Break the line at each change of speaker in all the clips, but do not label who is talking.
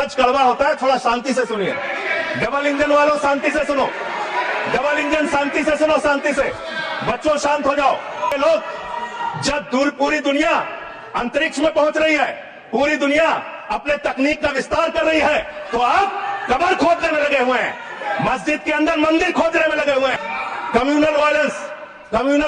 सच कड़वा होता है, थोड़ा शांति से सुनिए। डबल इंजन वालों शांति से सुनो, डबल इंजन शांति से सुनो, शांति से। बच्चों शांत हो जाओ। ये लोग जब पूरी दुनिया अंतरिक्ष में पहुंच रही है, पूरी दुनिया अपने तकनीक का विस्तार कर रही है, तो आप कब्र खोदने में लगे हुए हैं, मस्जिद के अंदर मंदिर खोदने में लगे हुए हैं। कम्युनल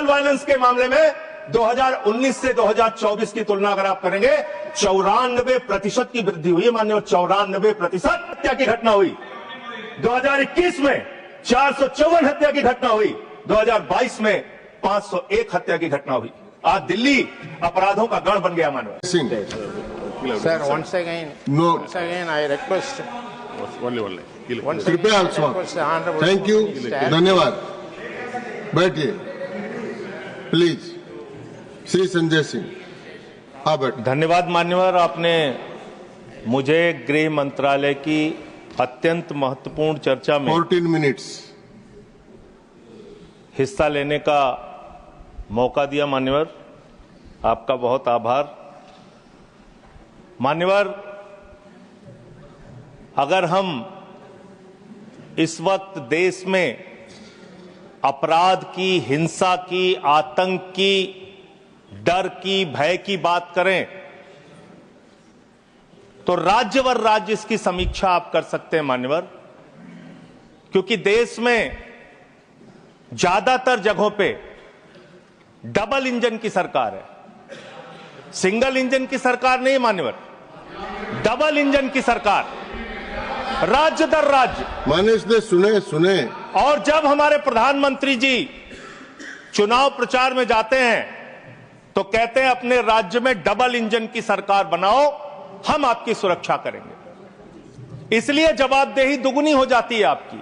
वायलेंस के मामले में 2019 से 2024 की तुलना अगर आप करेंगे, 94% की वृद्धि हुई है। माननीय 94% हत्या की घटना हुई। 2021 में 454 हत्या की घटना हुई, 2022 में 501 हत्या की घटना हुई। आज दिल्ली अपराधों का गढ़ बन गया। Manav
sir, once again I request
कृपया थैंक यू, धन्यवाद। बैठिए प्लीज। श्री संजय सिंह, हाँ बैठ।
धन्यवाद मान्यवर, आपने मुझे गृह मंत्रालय की अत्यंत महत्वपूर्ण चर्चा में
14 मिनट्स
हिस्सा लेने का मौका दिया। मान्यवर, आपका बहुत आभार। मान्यवर, अगर हम इस वक्त देश में अपराध की, हिंसा की, आतंक की, डर की, भय की बात करें, तो राज्यवर राज्य इसकी समीक्षा आप कर सकते हैं मान्यवर, क्योंकि देश में ज्यादातर जगहों पे डबल इंजन की सरकार है, सिंगल इंजन की सरकार नहीं मान्यवर, डबल इंजन की सरकार, राज्य दर राज्य।
मानिश ने सुने।
और जब हमारे प्रधानमंत्री जी चुनाव प्रचार में जाते हैं तो कहते हैं अपने राज्य में डबल इंजन की सरकार बनाओ, हम आपकी सुरक्षा करेंगे। इसलिए जवाबदेही दुगनी हो जाती है आपकी।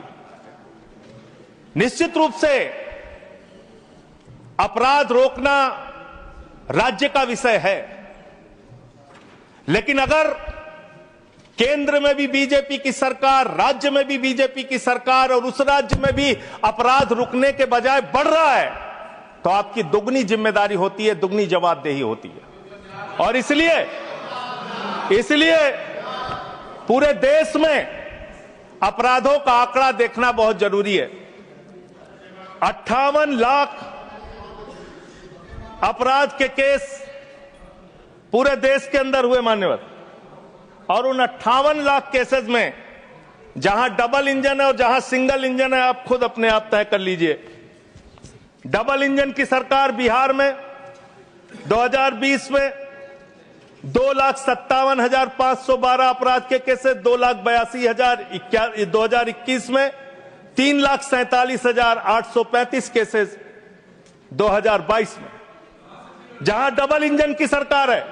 निश्चित रूप से अपराध रोकना राज्य का विषय है, लेकिन अगर केंद्र में भी बीजेपी की सरकार, राज्य में भी बीजेपी की सरकार, और उस राज्य में भी अपराध रुकने के बजाय बढ़ रहा है, तो आपकी दुगनी जिम्मेदारी होती है, दुगनी जवाबदेही होती है। और इसलिए पूरे देश में अपराधों का आंकड़ा देखना बहुत जरूरी है। 58 लाख अपराध के केस पूरे देश के अंदर हुए मान्यवर, और उन 58 लाख केसेस में जहां डबल इंजन है और जहां सिंगल इंजन है, आप खुद अपने आप तय कर लीजिए। डबल इंजन की सरकार बिहार में 2020 में 2,57,512 अपराध के केसेस, 2,82,000। 2021 में 3,47,835 केसेस 2022 में। जहां डबल इंजन की सरकार है,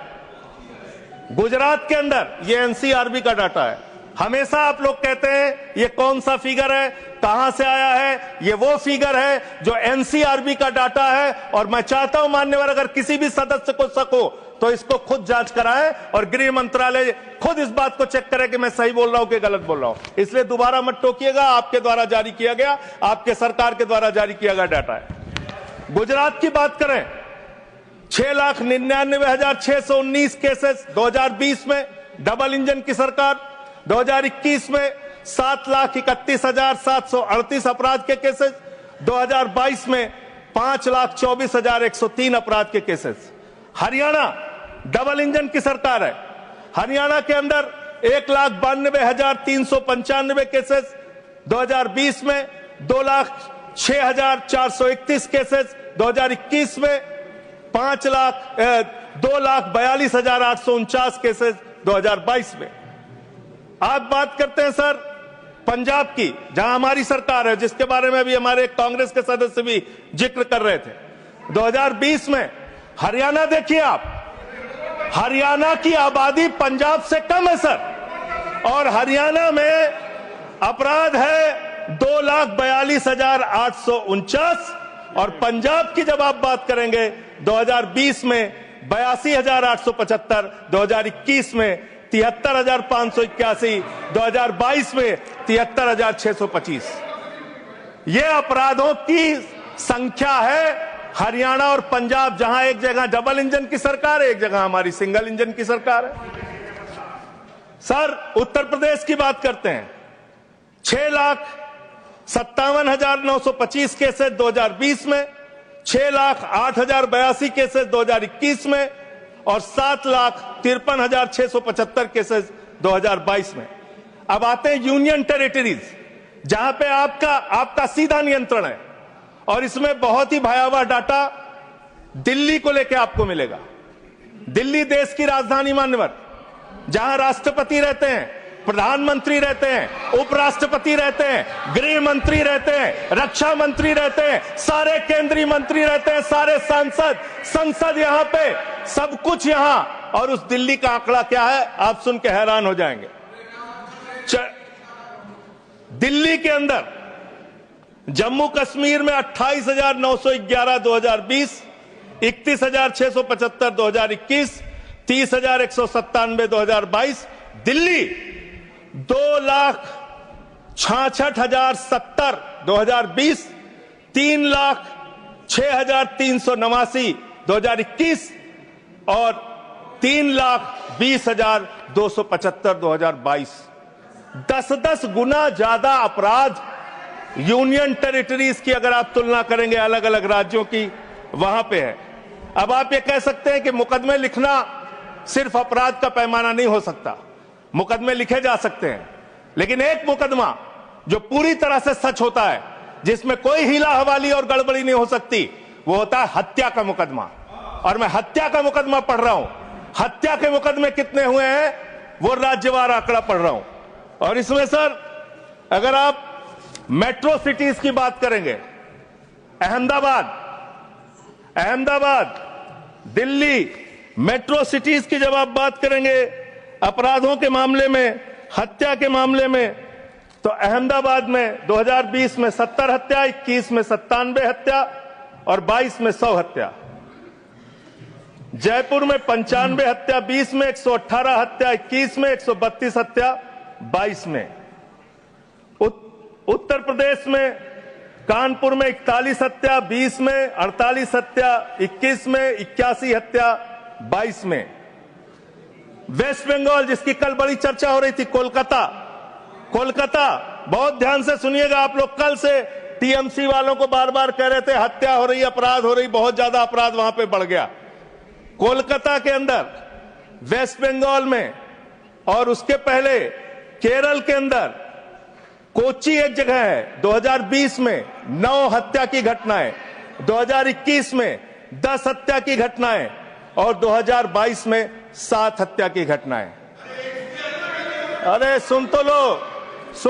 गुजरात के अंदर, ये एनसीआरबी का डाटा है। हमेशा आप लोग कहते हैं ये कौन सा फिगर है, कहां से आया है, ये वो फिगर है जो एनसीआरबी का डाटा है। और मैं चाहता हूं मान्यवर, अगर किसी भी सदस्य को शक हो तो इसको खुद जांच कराएं और गृह मंत्रालय खुद इस बात को चेक करे कि मैं सही बोल रहा हूं कि गलत बोल रहा हूं। इसलिए दोबारा मत टोकिएगा, आपके द्वारा जारी किया गया, आपके सरकार के द्वारा जारी किया गया डाटा है। गुजरात की बात करें, 6,99,619 केसेस 2020 में डबल इंजन की सरकार। 2021 में 7,31,738 अपराध के केसेस। 2022 में 5,24,103 अपराध के केसेस। हरियाणा डबल इंजन की सरकार है। हरियाणा के अंदर 1,92,395 केसेस। 2020 में 2,06,431 केसेस। 2021 में 2,42,849 केसेस 2022 में। आप बात करते हैं सर पंजाब की, जहां हमारी सरकार है, जिसके बारे में अभी हमारे कांग्रेस के सदस्य भी जिक्र कर रहे थे। 2020 में हरियाणा देखिए आप, हरियाणा की आबादी पंजाब से कम है सर, और हरियाणा में अपराध है 2,42,849। और पंजाब की जब आप बात करेंगे 2020 में 82,875, 2021 में 73,581, 2022 में 73,625। ये अपराधों की संख्या है। हरियाणा और पंजाब, जहां एक जगह डबल इंजन की सरकार है, एक जगह हमारी सिंगल इंजन की सरकार है। सर उत्तर प्रदेश की बात करते हैं, 6,57,925 केसेस 2020 में, 6,08,082 केसेस 2021 में और 7,53,675 केसेस 2022 में। अब आते हैं यूनियन टेरिटरीज, जहां पे आपका सीधा नियंत्रण है, और इसमें बहुत ही भयावह डाटा दिल्ली को लेकर आपको मिलेगा। दिल्ली देश की राजधानी मान्यवर, जहां राष्ट्रपति रहते हैं, प्रधानमंत्री रहते हैं, उपराष्ट्रपति रहते हैं, गृह मंत्री रहते हैं, रक्षा मंत्री रहते हैं, सारे केंद्रीय मंत्री रहते हैं, सारे संसद यहां पे, सब कुछ यहां। और उस दिल्ली का आंकड़ा क्या है, आप सुन के हैरान हो जाएंगे। दिल्ली के अंदर जम्मू कश्मीर में 28,911 2020, 31,675 2021, 30,197 2022। दिल्ली 2,66,070 2020, 3,06,389 2021 और 3,20,275 2022। 10-10 गुना ज्यादा अपराध यूनियन टेरिटरीज की अगर आप तुलना करेंगे अलग अलग राज्यों की, वहां पे है। अब आप ये कह सकते हैं कि मुकदमे लिखना सिर्फ अपराध का पैमाना नहीं हो सकता, मुकदमे लिखे जा सकते हैं, लेकिन एक मुकदमा जो पूरी तरह से सच होता है, जिसमें कोई हीला हवाली और गड़बड़ी नहीं हो सकती, वो होता है हत्या का मुकदमा। और मैं हत्या का मुकदमा पढ़ रहा हूं, हत्या के मुकदमे कितने हुए हैं वो राज्यवार आंकड़ा पढ़ रहा हूं। और इसमें सर अगर आप मेट्रो सिटीज की बात करेंगे, अहमदाबाद, दिल्ली, मेट्रो सिटीज की जब आप बात करेंगे अपराधों के मामले में, हत्या के मामले में, तो अहमदाबाद में 2020 में 70 हत्या, 21 में 97 हत्या और 22 में 100 हत्या। जयपुर में 95 हत्या, 20 में 118 हत्या, 21 में 132 हत्या, 22 में। उत्तर प्रदेश में कानपुर में 41 हत्या, 20 में 48 हत्या, 21 में 81 हत्या, 22 में। वेस्ट बंगाल, जिसकी कल बड़ी चर्चा हो रही थी, कोलकाता, बहुत ध्यान से सुनिएगा आप लोग। कल से टीएमसी वालों को बार बार कह रहे थे हत्या हो रही, अपराध हो रही, बहुत ज्यादा अपराध वहां पे बढ़ गया। कोलकाता के अंदर, वेस्ट बंगाल में और उसके पहले केरल के अंदर, कोच्चि एक जगह है, 2020 में 9 हत्या की घटनाएं, 2021 में 10 हत्या की घटनाएं और 2022 में 7 हत्या की घटनाएं। अरे सुन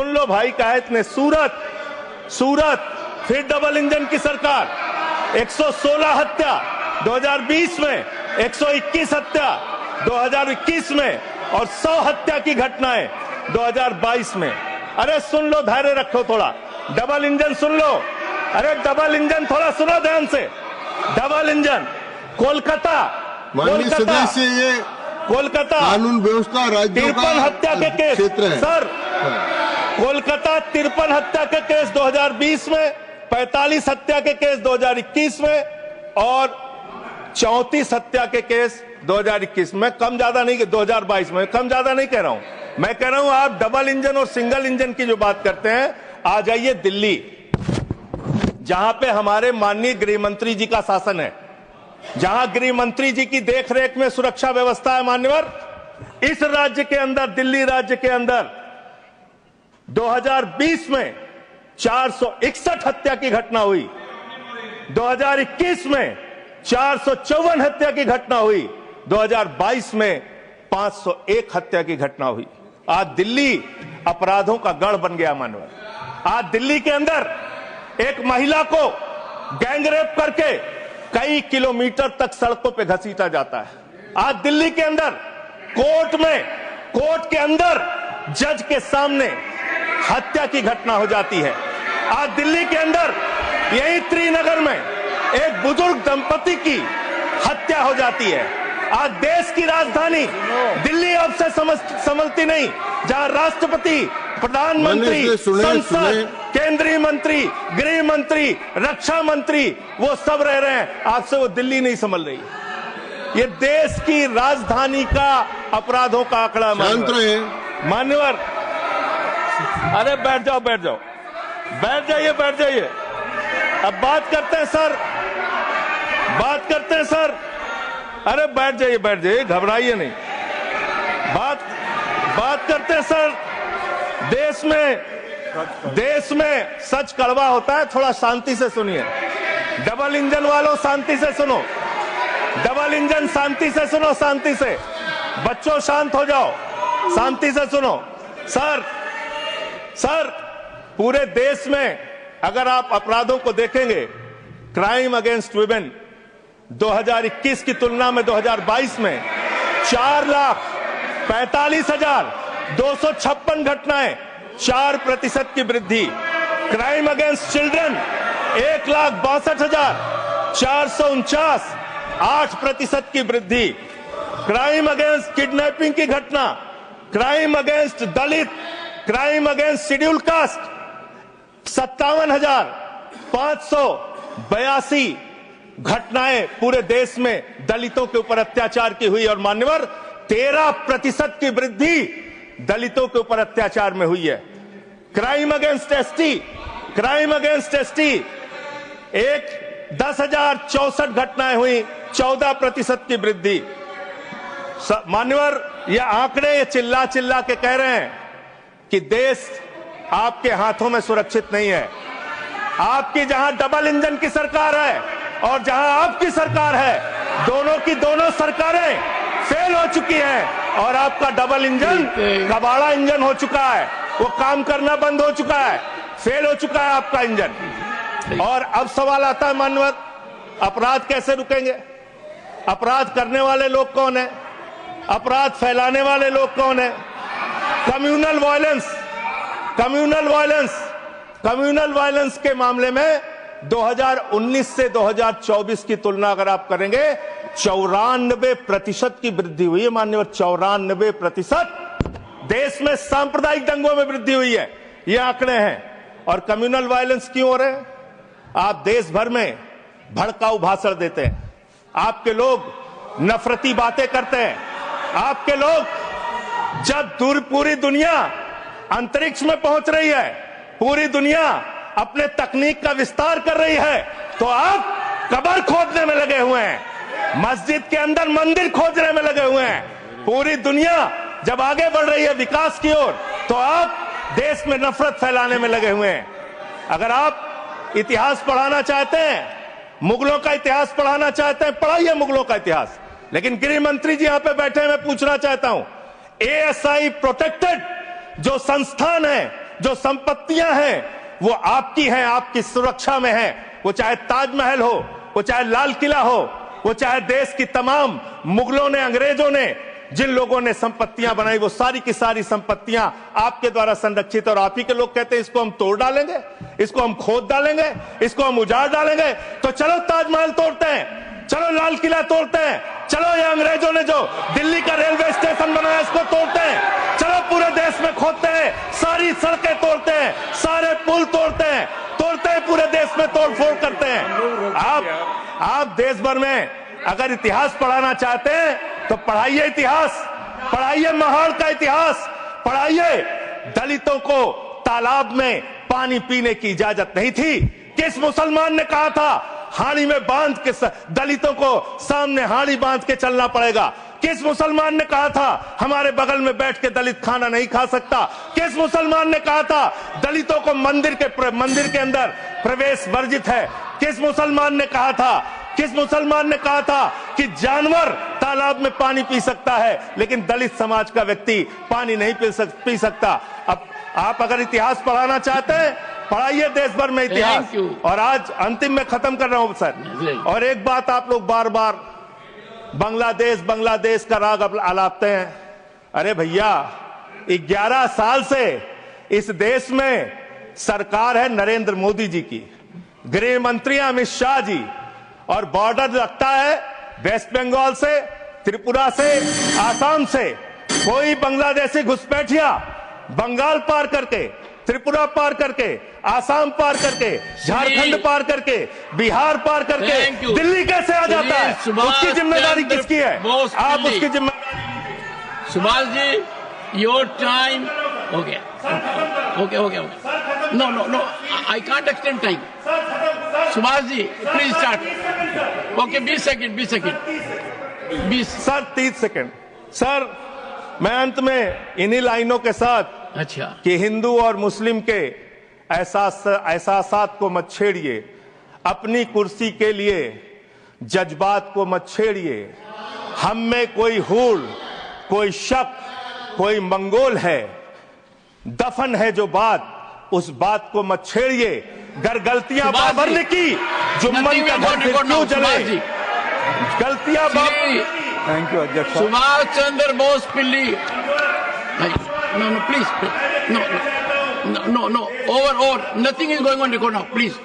लो भाई, काहे इतने। सूरत फिर डबल इंजन की सरकार, 116 हत्या 2020 में, 121 हत्या 2021 में और 100 हत्या की घटनाएं 2022 में। अरे सुन लो, धैर्य रखो थोड़ा, डबल इंजन सुन लो। अरे डबल इंजन थोड़ा सुनो ध्यान से। डबल इंजन, कोलकाता
कानून व्यवस्था राज्यों का
53 हत्या के केस
क्षेत्र है
सर। कोलकाता 53 हत्या के केस 2020 में, 45 हत्या के केस 2021 में और 34 हत्या के केस 2021 में। कम ज्यादा नहीं, 2022 में कम ज्यादा नहीं कह रहा हूं, मैं कह रहा हूं आप डबल इंजन और सिंगल इंजन की जो बात करते हैं, आ जाइए दिल्ली, जहां पे हमारे माननीय गृह मंत्री जी का शासन है, जहां गृह मंत्री जी की देखरेख में सुरक्षा व्यवस्था है मान्यवर। इस राज्य के अंदर, दिल्ली राज्य के अंदर 2020 में 461 हत्या की घटना हुई, 2021 में 454 हत्या की घटना हुई, 2022 में 501 हत्या की घटना हुई। आज दिल्ली अपराधों का गढ़ बन गया मानवर। आज दिल्ली के अंदर एक महिला को गैंगरेप करके कई किलोमीटर तक सड़कों पे घसीटा जाता है। आज दिल्ली के अंदर कोर्ट के अंदर जज के सामने हत्या की घटना हो जाती है। आज दिल्ली के अंदर यही त्रिनगर में एक बुजुर्ग दंपति की हत्या हो जाती है। आज देश की राजधानी दिल्ली अब से संभलती नहीं, जहां राष्ट्रपति, प्रधानमंत्री, संसद, केंद्रीय मंत्री, गृह मंत्री, रक्षा मंत्री वो सब रह रहे हैं, आज से वो दिल्ली नहीं संभल रही। ये देश की राजधानी का अपराधों का आंकड़ा।
शांत रहे।
मान्यवर, अरे बैठ जाओ, बैठ जाओ, बैठ जाइए, बैठ जाइए। अब बात करते हैं सर, बात करते हैं सर। अरे बैठ जाइए, बैठ जाइए, घबराइए नहीं। बात करते हैं सर। देश में सच कड़वा होता है, थोड़ा शांति से सुनिए। डबल इंजन वालों शांति से सुनो, डबल इंजन शांति से सुनो, शांति से। बच्चों शांत हो जाओ, शांति से सुनो। सर पूरे देश में अगर आप अपराधों को देखेंगे, क्राइम अगेंस्ट वुमेन 2021 की तुलना में 2022 में 4,45,256 घटनाएं, 4% की वृद्धि। क्राइम अगेंस्ट चिल्ड्रन 1,62,449, 8% की वृद्धि। क्राइम अगेंस्ट किडनैपिंग की घटना, क्राइम अगेंस्ट दलित, क्राइम अगेंस्ट शेड्यूल कास्ट 57,582 घटनाएं पूरे देश में दलितों के ऊपर अत्याचार की हुई। और मान्यवर 13% की वृद्धि दलितों के ऊपर अत्याचार में हुई है। Crime against ST, crime against ST 10,064 घटनाएं हुई, 14% की वृद्धि। मान्यवर ये आंकड़े ये चिल्ला चिल्ला के कह रहे हैं कि देश आपके हाथों में सुरक्षित नहीं है। आपकी जहां डबल इंजन की सरकार है और जहां आपकी सरकार है, दोनों की दोनों सरकारें फेल हो चुकी हैं और आपका डबल इंजन कबाड़ा इंजन हो चुका है। वो काम करना बंद हो चुका है, फेल हो चुका है आपका इंजन। और अब सवाल आता है मान्यवर, अपराध कैसे रुकेंगे? अपराध करने वाले लोग कौन है? अपराध फैलाने वाले लोग कौन है? Communal violence, communal violence, communal violence के मामले में 2019 से 2024 की तुलना अगर आप करेंगे 94% की वृद्धि हुई है माननीय। 94% देश में सांप्रदायिक दंगों में वृद्धि हुई है, ये आंकड़े हैं। और कम्युनल वायलेंस क्यों हो रहे हैं? आप देश भर में भड़काऊ भाषण देते हैं, आपके लोग नफरती बातें करते हैं, आपके लोग जब पूरी दुनिया अंतरिक्ष में पहुंच रही है, पूरी दुनिया अपने तकनीक का विस्तार कर रही है, तो आप कब्र खोदने में लगे हुए हैं, मस्जिद के अंदर मंदिर खोजने में लगे हुए हैं। पूरी दुनिया जब आगे बढ़ रही है विकास की ओर, तो आप देश में नफरत फैलाने में लगे हुए हैं। अगर आप इतिहास पढ़ाना चाहते हैं, मुगलों का इतिहास पढ़ाना चाहते हैं, पढ़ाइए मुगलों का इतिहास। लेकिन गृह मंत्री जी यहां पे बैठे हैं, मैं पूछना चाहता हूं, एएसआई प्रोटेक्टेड जो संस्थान है, जो संपत्तियां हैं, वो आपकी हैं, आपकी सुरक्षा में है। वो चाहे ताजमहल हो, वो चाहे लाल किला हो, वो चाहे देश की तमाम मुगलों ने, अंग्रेजों ने जिन लोगों ने संपत्तियां बनाई, वो सारी की सारी संपत्तियां आपके द्वारा संरक्षित। और आप ही के लोग कहते हैं इसको हम तोड़ डालेंगे, इसको हम खोद डालेंगे, इसको हम उजाड़ डालेंगे। तो चलो ताजमहल तोड़ते हैं, चलो लाल किला तोड़ते हैं, चलो ये अंग्रेजों ने जो दिल्ली का रेलवे स्टेशन बनाया इसको तोड़ते हैं, चलो पूरे देश में खोदते हैं, सारी सड़कें तोड़ते हैं, सारे पुल तोड़ते हैं, पूरे देश में तोड़फोड़ करते हैं। आप देश भर में अगर इतिहास पढ़ाना चाहते हैं तो पढ़ाइए इतिहास, पढ़ाइए महाड़ का इतिहास, पढ़ाइए दलितों को तालाब में पानी पीने की इजाजत नहीं थी। किस मुसलमान ने कहा था हाड़ी में बांध के दलितों को सामने हाड़ी बांध के चलना पड़ेगा? किस मुसलमान ने कहा था हमारे बगल में बैठ के दलित खाना नहीं खा सकता? किस मुसलमान ने कहा था दलितों को मंदिर के अंदर प्रवेश वर्जित है? किस मुसलमान ने कहा था, किस मुसलमान ने कहा था कि जानवर तालाब में पानी पी सकता है लेकिन दलित समाज का व्यक्ति पानी नहीं पी सकता? अब आप अगर इतिहास पढ़ाना चाहते हैं, पढ़ाइए देश भर में इतिहास। और आज अंतिम में खत्म कर रहा हूं सर, और एक बात आप लोग बार बार बांग्लादेश का राग आलापते हैं। अरे भैया 11 साल से इस देश में सरकार है नरेंद्र मोदी जी की, गृह मंत्री अमित शाह जी, और बॉर्डर लगता है वेस्ट बंगाल से, त्रिपुरा से, आसाम से। कोई बांग्लादेशी घुसपैठिया बंगाल पार करके, त्रिपुरा पार करके, आसाम पार करके, झारखंड पार करके, बिहार पार करके दिल्ली कैसे आ जाता है? उसकी जिम्मेदारी किसकी है? आप उसकी जिम्मेदारी।
Subhash ji Your time. Okay. Okay. No. I can't extend time. Subhashji, please start. Okay, 20 seconds. 20.
Sir 30 second. Sir मैं अंत में इन्हीं लाइनों के साथ
अच्छा
कि हिंदू और मुस्लिम के एहसासात को मत छेड़िए, अपनी कुर्सी के लिए जज्बात को मत छेड़िए। हम में कोई हूल, कोई शक, कोई मंगोल है, दफन है जो बात, उस बात को मत छेड़िए। गर गलतियां बाबर ने की, जुम्मन का घर फिर क्यों जले? गलतियां थैंक यू अध्यक्ष।
सुभाष चंद्र बोस पिल्ली। No, please. No. Over. Nothing is going on record now. Please.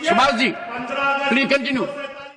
Subhashji, please continue.